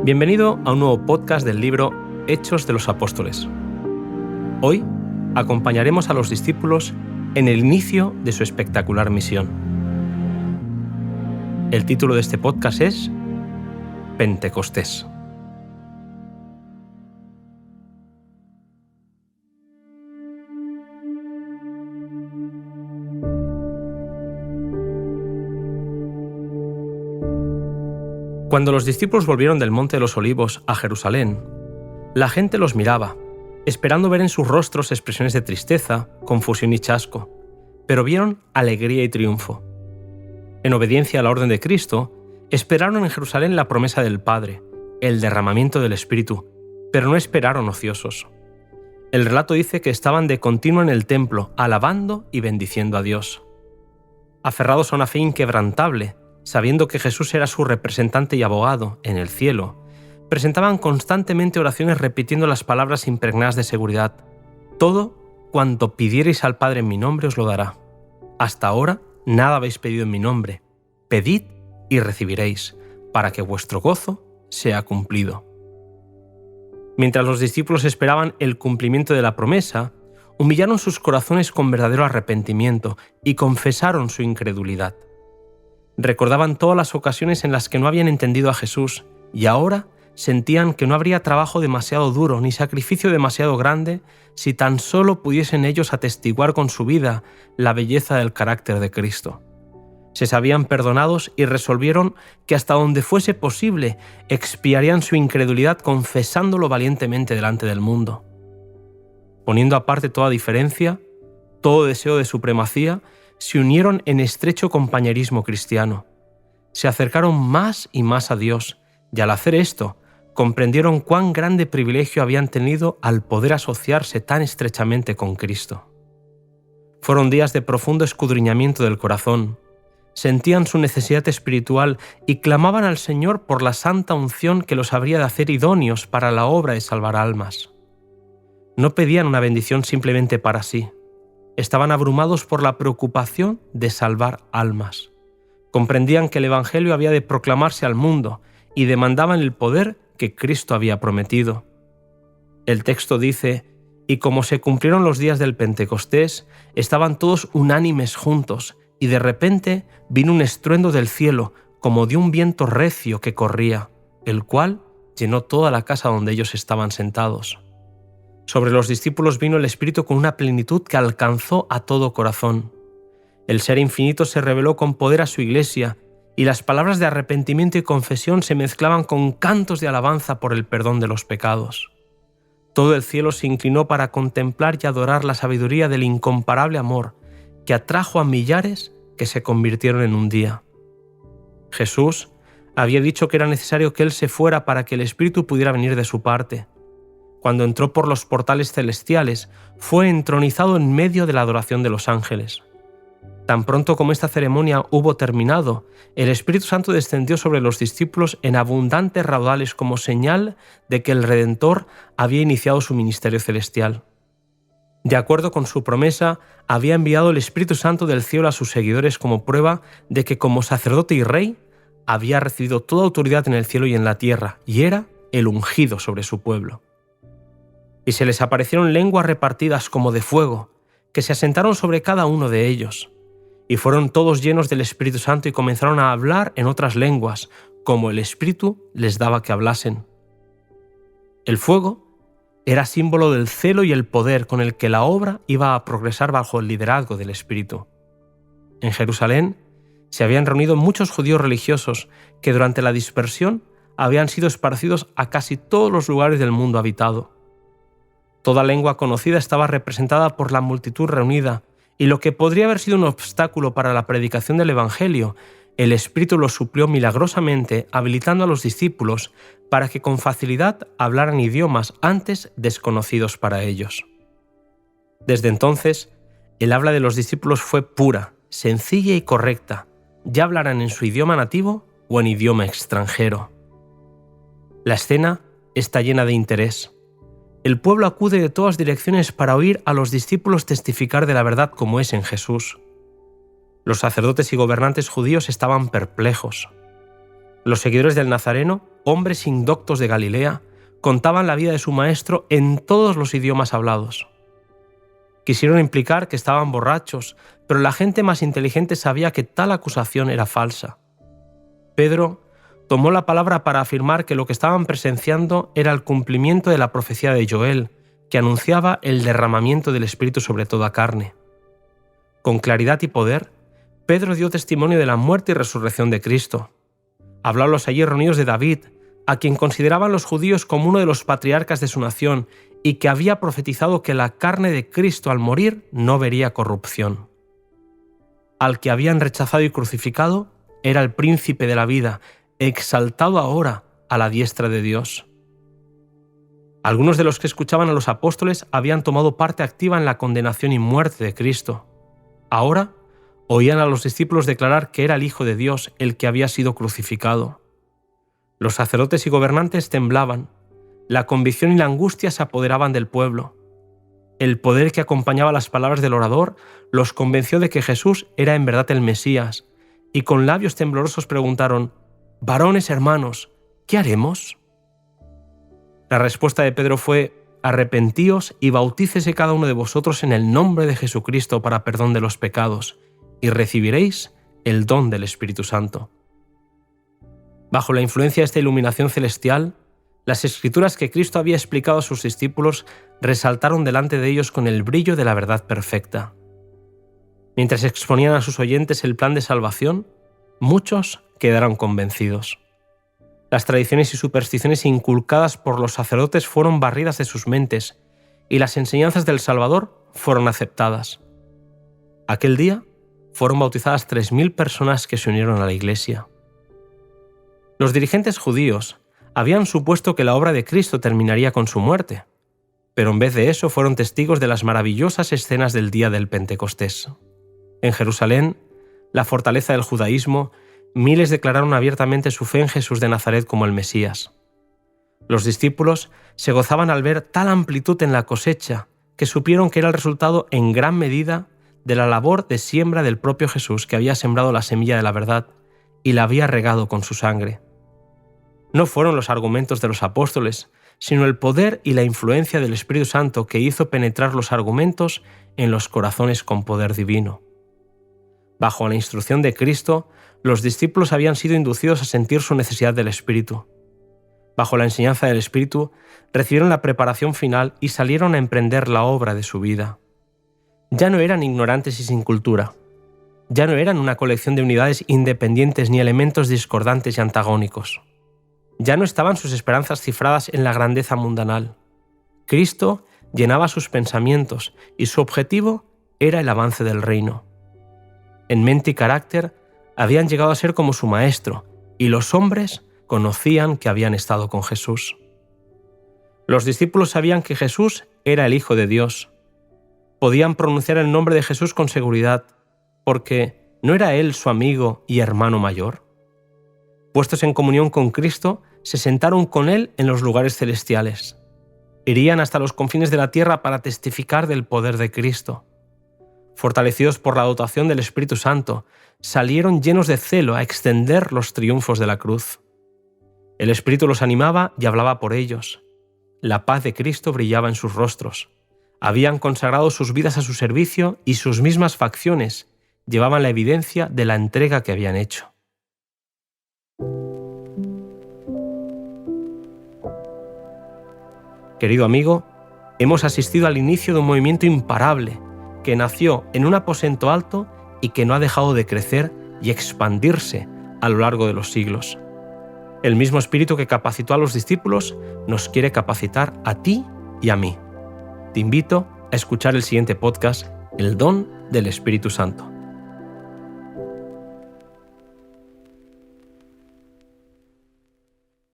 Bienvenido a un nuevo podcast del libro Hechos de los Apóstoles. Hoy acompañaremos a los discípulos en el inicio de su espectacular misión. El título de este podcast es Pentecostés. Cuando los discípulos volvieron del Monte de los Olivos a Jerusalén, la gente los miraba, esperando ver en sus rostros expresiones de tristeza, confusión y chasco, pero vieron alegría y triunfo. En obediencia a la orden de Cristo, esperaron en Jerusalén la promesa del Padre, el derramamiento del Espíritu, pero no esperaron ociosos. El relato dice que estaban de continuo en el templo, alabando y bendiciendo a Dios. Aferrados a una fe inquebrantable, sabiendo que Jesús era su representante y abogado en el cielo, presentaban constantemente oraciones repitiendo las palabras impregnadas de seguridad: todo cuanto pidiereis al Padre en mi nombre os lo dará. Hasta ahora nada habéis pedido en mi nombre. Pedid y recibiréis, para que vuestro gozo sea cumplido. Mientras los discípulos esperaban el cumplimiento de la promesa, humillaron sus corazones con verdadero arrepentimiento y confesaron su incredulidad. Recordaban todas las ocasiones en las que no habían entendido a Jesús y ahora sentían que no habría trabajo demasiado duro ni sacrificio demasiado grande si tan solo pudiesen ellos atestiguar con su vida la belleza del carácter de Cristo. Se sabían perdonados y resolvieron que hasta donde fuese posible expiarían su incredulidad confesándolo valientemente delante del mundo. Poniendo aparte toda diferencia, todo deseo de supremacía, se unieron en estrecho compañerismo cristiano. Se acercaron más y más a Dios, y al hacer esto, comprendieron cuán grande privilegio habían tenido al poder asociarse tan estrechamente con Cristo. Fueron días de profundo escudriñamiento del corazón. Sentían su necesidad espiritual y clamaban al Señor por la santa unción que los habría de hacer idóneos para la obra de salvar almas. No pedían una bendición simplemente para sí. Estaban abrumados por la preocupación de salvar almas. Comprendían que el Evangelio había de proclamarse al mundo y demandaban el poder que Cristo había prometido. El texto dice: «Y como se cumplieron los días del Pentecostés, estaban todos unánimes juntos, y de repente vino un estruendo del cielo, como de un viento recio que corría, el cual llenó toda la casa donde ellos estaban sentados». Sobre los discípulos vino el Espíritu con una plenitud que alcanzó a todo corazón. El Ser Infinito se reveló con poder a su Iglesia, y las palabras de arrepentimiento y confesión se mezclaban con cantos de alabanza por el perdón de los pecados. Todo el cielo se inclinó para contemplar y adorar la sabiduría del incomparable amor que atrajo a millares que se convirtieron en un día. Jesús había dicho que era necesario que Él se fuera para que el Espíritu pudiera venir de su parte. Cuando entró por los portales celestiales, fue entronizado en medio de la adoración de los ángeles. Tan pronto como esta ceremonia hubo terminado, el Espíritu Santo descendió sobre los discípulos en abundantes raudales como señal de que el Redentor había iniciado su ministerio celestial. De acuerdo con su promesa, había enviado el Espíritu Santo del cielo a sus seguidores como prueba de que como sacerdote y rey, había recibido toda autoridad en el cielo y en la tierra, y era el ungido sobre su pueblo. Y se les aparecieron lenguas repartidas como de fuego, que se asentaron sobre cada uno de ellos. Y fueron todos llenos del Espíritu Santo y comenzaron a hablar en otras lenguas, como el Espíritu les daba que hablasen. El fuego era símbolo del celo y el poder con el que la obra iba a progresar bajo el liderazgo del Espíritu. En Jerusalén se habían reunido muchos judíos religiosos que durante la dispersión habían sido esparcidos a casi todos los lugares del mundo habitado. Toda lengua conocida estaba representada por la multitud reunida, y lo que podría haber sido un obstáculo para la predicación del Evangelio, el Espíritu lo suplió milagrosamente, habilitando a los discípulos para que con facilidad hablaran idiomas antes desconocidos para ellos. Desde entonces, el habla de los discípulos fue pura, sencilla y correcta, ya hablaran en su idioma nativo o en idioma extranjero. La escena está llena de interés. El pueblo acude de todas direcciones para oír a los discípulos testificar de la verdad como es en Jesús. Los sacerdotes y gobernantes judíos estaban perplejos. Los seguidores del Nazareno, hombres indoctos de Galilea, contaban la vida de su maestro en todos los idiomas hablados. Quisieron implicar que estaban borrachos, pero la gente más inteligente sabía que tal acusación era falsa. Pedro tomó la palabra para afirmar que lo que estaban presenciando era el cumplimiento de la profecía de Joel, que anunciaba el derramamiento del Espíritu sobre toda carne. Con claridad y poder, Pedro dio testimonio de la muerte y resurrección de Cristo. Habló a los allí reunidos de David, a quien consideraban los judíos como uno de los patriarcas de su nación y que había profetizado que la carne de Cristo al morir no vería corrupción. Al que habían rechazado y crucificado era el príncipe de la vida, exaltado ahora a la diestra de Dios. Algunos de los que escuchaban a los apóstoles habían tomado parte activa en la condenación y muerte de Cristo. Ahora oían a los discípulos declarar que era el Hijo de Dios el que había sido crucificado. Los sacerdotes y gobernantes temblaban, la convicción y la angustia se apoderaban del pueblo. El poder que acompañaba las palabras del orador los convenció de que Jesús era en verdad el Mesías, y con labios temblorosos preguntaron: «Varones hermanos, ¿qué haremos?». La respuesta de Pedro fue: «Arrepentíos y bautícese cada uno de vosotros en el nombre de Jesucristo para perdón de los pecados, y recibiréis el don del Espíritu Santo». Bajo la influencia de esta iluminación celestial, las escrituras que Cristo había explicado a sus discípulos resaltaron delante de ellos con el brillo de la verdad perfecta. Mientras exponían a sus oyentes el plan de salvación, muchos quedaron convencidos. Las tradiciones y supersticiones inculcadas por los sacerdotes fueron barridas de sus mentes y las enseñanzas del Salvador fueron aceptadas. Aquel día fueron bautizadas 3.000 personas que se unieron a la Iglesia. Los dirigentes judíos habían supuesto que la obra de Cristo terminaría con su muerte, pero en vez de eso fueron testigos de las maravillosas escenas del día del Pentecostés. En Jerusalén, la fortaleza del judaísmo, miles declararon abiertamente su fe en Jesús de Nazaret como el Mesías. Los discípulos se gozaban al ver tal amplitud en la cosecha que supieron que era el resultado en gran medida de la labor de siembra del propio Jesús, que había sembrado la semilla de la verdad y la había regado con su sangre. No fueron los argumentos de los apóstoles, sino el poder y la influencia del Espíritu Santo que hizo penetrar los argumentos en los corazones con poder divino. Bajo la instrucción de Cristo, los discípulos habían sido inducidos a sentir su necesidad del Espíritu. Bajo la enseñanza del Espíritu, recibieron la preparación final y salieron a emprender la obra de su vida. Ya no eran ignorantes y sin cultura. Ya no eran una colección de unidades independientes ni elementos discordantes y antagónicos. Ya no estaban sus esperanzas cifradas en la grandeza mundanal. Cristo llenaba sus pensamientos y su objetivo era el avance del reino. En mente y carácter habían llegado a ser como su maestro, y los hombres conocían que habían estado con Jesús. Los discípulos sabían que Jesús era el Hijo de Dios. Podían pronunciar el nombre de Jesús con seguridad, porque ¿no era Él su amigo y hermano mayor? Puestos en comunión con Cristo, se sentaron con Él en los lugares celestiales. Irían hasta los confines de la tierra para testificar del poder de Cristo. Fortalecidos por la dotación del Espíritu Santo, salieron llenos de celo a extender los triunfos de la cruz. El Espíritu los animaba y hablaba por ellos. La paz de Cristo brillaba en sus rostros. Habían consagrado sus vidas a su servicio y sus mismas facciones llevaban la evidencia de la entrega que habían hecho. Querido amigo, hemos asistido al inicio de un movimiento imparable que nació en un aposento alto y que no ha dejado de crecer y expandirse a lo largo de los siglos. El mismo Espíritu que capacitó a los discípulos nos quiere capacitar a ti y a mí. Te invito a escuchar el siguiente podcast, El Don del Espíritu Santo.